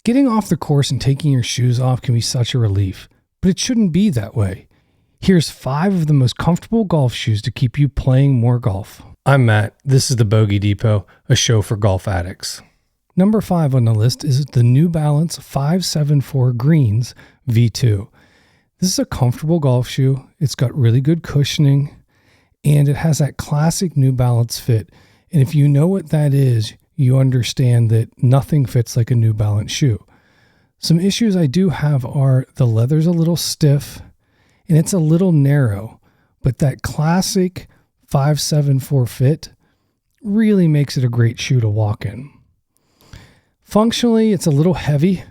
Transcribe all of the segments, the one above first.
Getting off the course and taking your shoes off can be such a relief, but it shouldn't be that way. Here's 5 of the most comfortable golf shoes to keep you playing more golf. I'm Matt. This is the Bogey Depot, a show for golf addicts. Number 5 on the list is the New Balance 574 Greens V2. This is a comfortable golf shoe. It's got really good cushioning, and it has that classic New Balance fit. And if you know what that is, you understand that nothing fits like a New Balance shoe. Some issues I do have are the leather's a little stiff and it's a little narrow, but that classic 574 fit really makes it a great shoe to walk in. Functionally, it's a little heavy.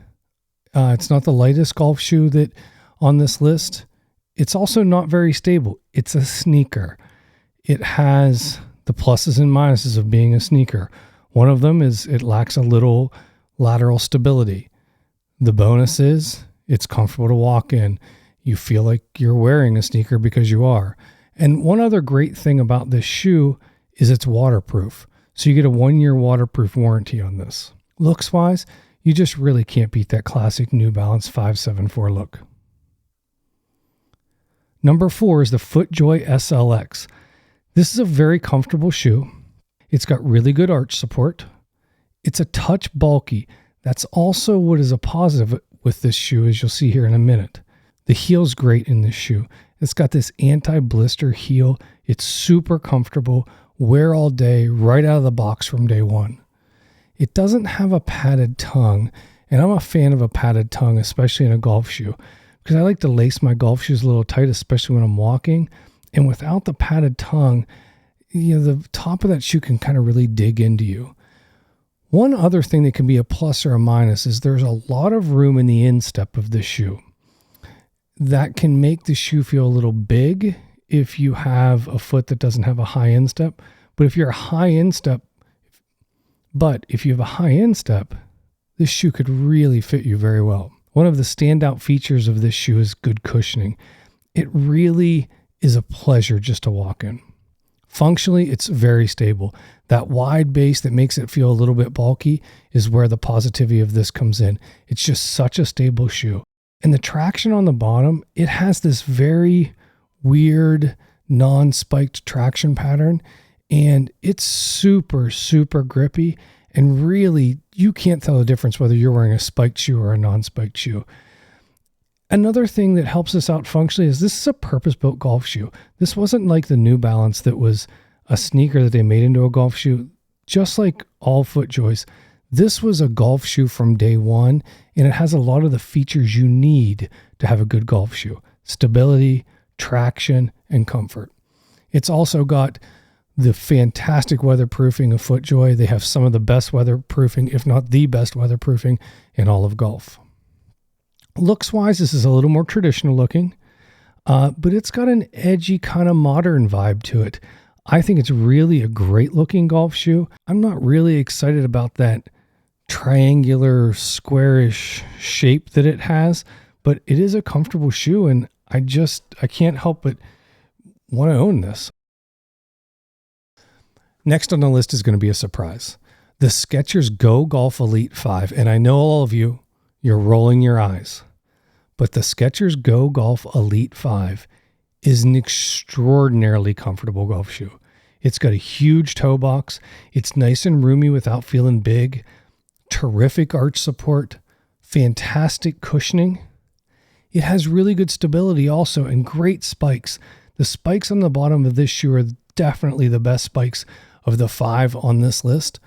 It's not the lightest golf shoe that on this list. It's also not very stable. It's a sneaker. It has the pluses and minuses of being a sneaker. One of them is it lacks a little lateral stability. The bonus is it's comfortable to walk in. You feel like you're wearing a sneaker because you are. And one other great thing about this shoe is it's waterproof. So you get a 1-year waterproof warranty on this. Looks wise, you just really can't beat that classic New Balance 574 look. Number 4 is the FootJoy SLX. This is a very comfortable shoe. It's got really good arch support. It's a touch bulky. That's also what is a positive with this shoe, as you'll see here in a minute. The heel's great in this shoe. It's got this anti-blister heel. It's super comfortable, wear all day, right out of the box from day one. It doesn't have a padded tongue, and I'm a fan of a padded tongue, especially in a golf shoe, because I like to lace my golf shoes a little tight, especially when I'm walking. And without the padded tongue, the top of that shoe can kind of really dig into you. One other thing that can be a plus or a minus is there's a lot of room in the instep of this shoe. That can make the shoe feel a little big if you have a foot that doesn't have a high instep. But if you have a high instep, this shoe could really fit you very well. One of the standout features of this shoe is good cushioning. It really is a pleasure just to walk in. Functionally, it's very stable. That wide base that makes it feel a little bit bulky is where the positivity of this comes in. It's just such a stable shoe. And the traction on the bottom, it has this very weird non-spiked traction pattern, and it's super, super grippy. And really, you can't tell the difference whether you're wearing a spiked shoe or a non-spiked shoe. Another thing that helps us out functionally is this is a purpose-built golf shoe. This wasn't like the New Balance that was a sneaker that they made into a golf shoe. Just like all FootJoys, this was a golf shoe from day one, and it has a lot of the features you need to have a good golf shoe. Stability, traction, and comfort. It's also got the fantastic weatherproofing of FootJoy. They have some of the best weatherproofing, if not the best weatherproofing in all of golf. Looks wise, this is a little more traditional looking, but it's got an edgy kind of modern vibe to it. I think it's really a great looking golf shoe. I'm not really excited about that triangular squarish shape that it has, but it is a comfortable shoe, and I can't help but want to own this. Next on the list is going to be a surprise. The Skechers Go Golf Elite 5, and I know all of you, you're rolling your eyes. But the Skechers Go Golf Elite 5 is an extraordinarily comfortable golf shoe. It's got a huge toe box. It's nice and roomy without feeling big. Terrific arch support. Fantastic cushioning. It has really good stability also and great spikes. The spikes on the bottom of this shoe are definitely the best spikes of the 5 on this list.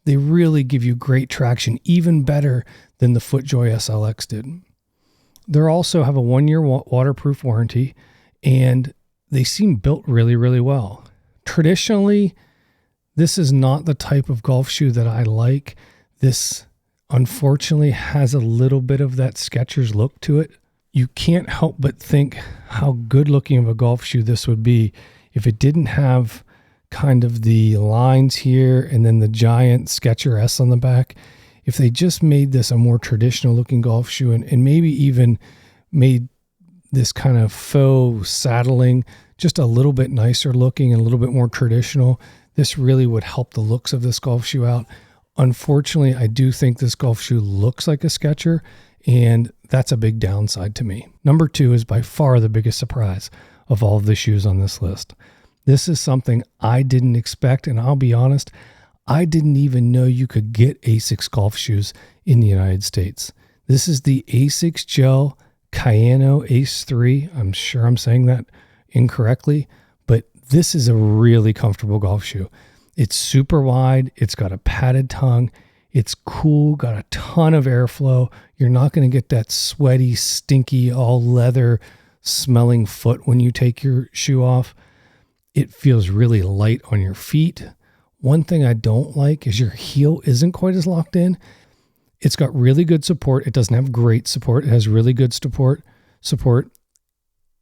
They really give you great traction, even better than the FootJoy SLX did. They also have a 1-year waterproof warranty, and they seem built really, really well. Traditionally, this is not the type of golf shoe that I like. This, unfortunately, has a little bit of that Skechers look to it. You can't help but think how good looking of a golf shoe this would be if it didn't have kind of the lines here and then the giant Skechers S on the back. If they just made this a more traditional looking golf shoe and maybe even made this kind of faux saddling just a little bit nicer looking and a little bit more traditional, this really would help the looks of this golf shoe out. Unfortunately, I do think this golf shoe looks like a Skechers, and that's a big downside to me. Number 2 is by far the biggest surprise of all of the shoes on this list. This is something I didn't expect, and I'll be honest, I didn't even know you could get Asics golf shoes in the United States. This is the Asics Gel Kayano Ace 3. I'm sure I'm saying that incorrectly, but this is a really comfortable golf shoe. It's super wide. It's got a padded tongue. It's cool, got a ton of airflow. You're not going to get that sweaty, stinky, all leather smelling foot when you take your shoe off. It feels really light on your feet. One thing I don't like is your heel isn't quite as locked in. It's got really good support. It doesn't have great support. It has really good support.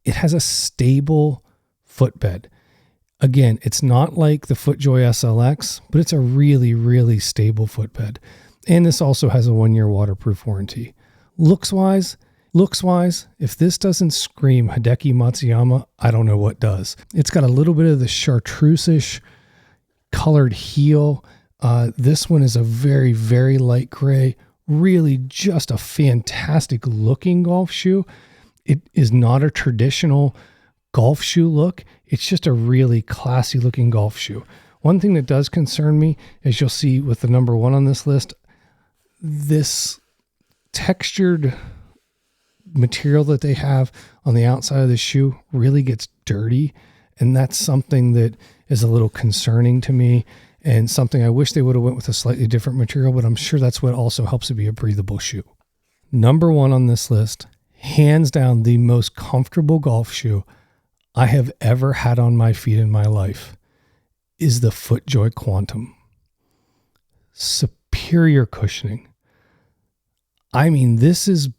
It has a stable footbed. Again, it's not like the FootJoy SLX, but it's a really, really stable footbed. And this also has a 1-year waterproof warranty. Looks-wise, if this doesn't scream Hideki Matsuyama, I don't know what does. It's got a little bit of the chartreuse-ish colored heel. This one is a very, very light gray, really just a fantastic looking golf shoe. It is not a traditional golf shoe look. It's just a really classy looking golf shoe. One thing that does concern me, as you'll see with the number 1 on this list, this textured material that they have on the outside of the shoe really gets dirty. And that's something that is a little concerning to me, and something I wish they would have went with a slightly different material, but I'm sure that's what also helps it be a breathable shoe. Number 1 on this list, hands down the most comfortable golf shoe I have ever had on my feet in my life, is the FootJoy Quantum. Superior cushioning. I mean, this is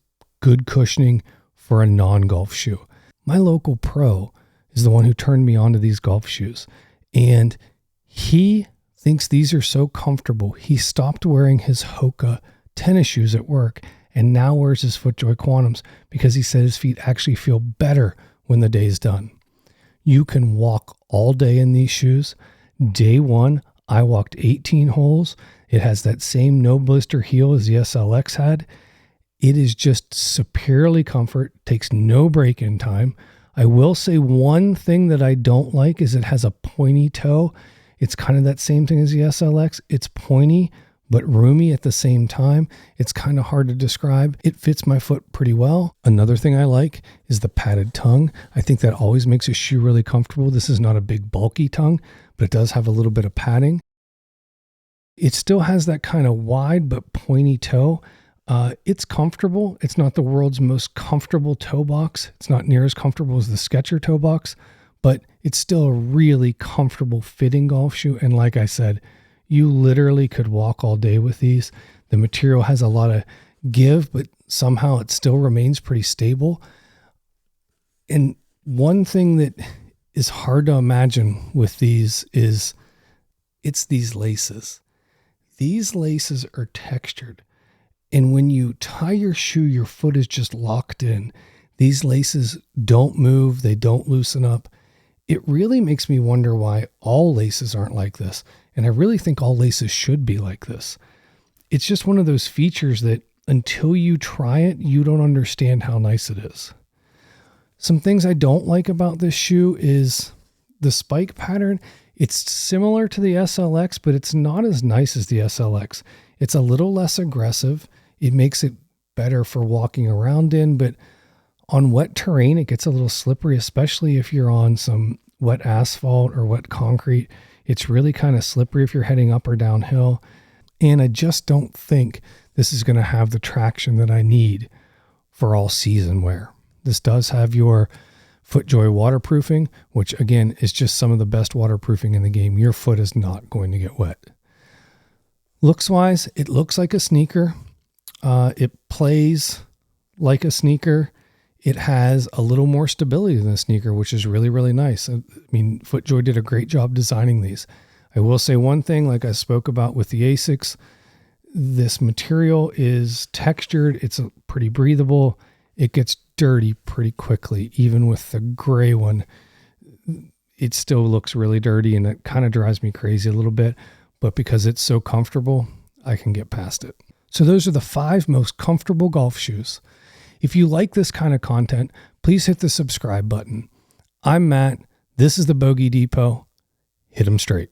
good cushioning for a non-golf shoe. My local pro is the one who turned me on to these golf shoes, and he thinks these are so comfortable. He stopped wearing his Hoka tennis shoes at work and now wears his FootJoy Quantums because he said his feet actually feel better when the day's done. You can walk all day in these shoes. Day 1, I walked 18 holes. It has that same no blister heel as the SLX had. It is just superiorly comfort, takes no break-in time. I will say one thing that I don't like is it has a pointy toe. It's kind of that same thing as the SLX. It's pointy, but roomy at the same time. It's kind of hard to describe. It fits my foot pretty well. Another thing I like is the padded tongue. I think that always makes a shoe really comfortable. This is not a big bulky tongue, but it does have a little bit of padding. It still has that kind of wide but pointy toe. It's comfortable. It's not the world's most comfortable toe box. It's not near as comfortable as the Skechers toe box, but it's still a really comfortable fitting golf shoe. And like I said, you literally could walk all day with these. The material has a lot of give, but somehow it still remains pretty stable. And one thing that is hard to imagine with these is it's these laces. These laces are textured. And when you tie your shoe, your foot is just locked in. These laces don't move. They don't loosen up. It really makes me wonder why all laces aren't like this. And I really think all laces should be like this. It's just one of those features that until you try it, you don't understand how nice it is. Some things I don't like about this shoe is the spike pattern. It's similar to the SLX, but it's not as nice as the SLX. It's a little less aggressive. It makes it better for walking around in, but on wet terrain, it gets a little slippery, especially if you're on some wet asphalt or wet concrete. It's really kind of slippery if you're heading up or downhill. And I just don't think this is going to have the traction that I need for all season wear. This does have your FootJoy waterproofing, which again is just some of the best waterproofing in the game. Your foot is not going to get wet. Looks wise, it looks like a sneaker. It plays like a sneaker. It has a little more stability than a sneaker, which is really, really nice. I mean, FootJoy did a great job designing these. I will say one thing, like I spoke about with the Asics, this material is textured. It's pretty breathable. It gets dirty pretty quickly. Even with the gray one, it still looks really dirty, and it kind of drives me crazy a little bit. But because it's so comfortable, I can get past it. So those are the 5 most comfortable golf shoes. If you like this kind of content, please hit the subscribe button. I'm Matt. This is the Bogey Depot. Hit 'em straight.